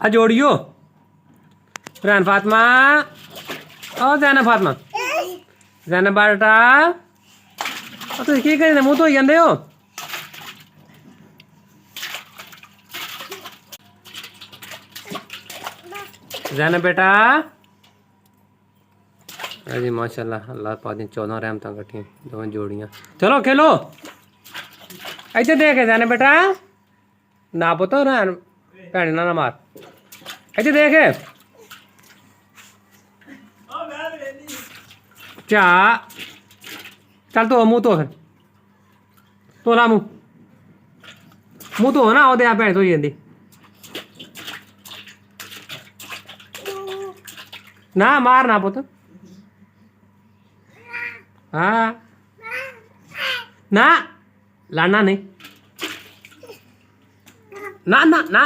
आ जोड़ियो रैन फातिमा ओ जैनब फातिमा जैनब बेटा तुम की करी मुँह धोई जाते हो जैनब बेटा अजी माशाल्लाह अल्लाह पा दी 14 रहमत कट्ठियां दोवें जोड़ियां चलो खेलो इधर देख जैनब बेटा ना पुत्त रैन भैन ना मार इधर देख चा चल तो मुँह धो धोला मुँह धो ना ओह्दे आप भैन धोई जंदी ना मार ना पुत्त हाँ ना लाना नहीं ना ना ना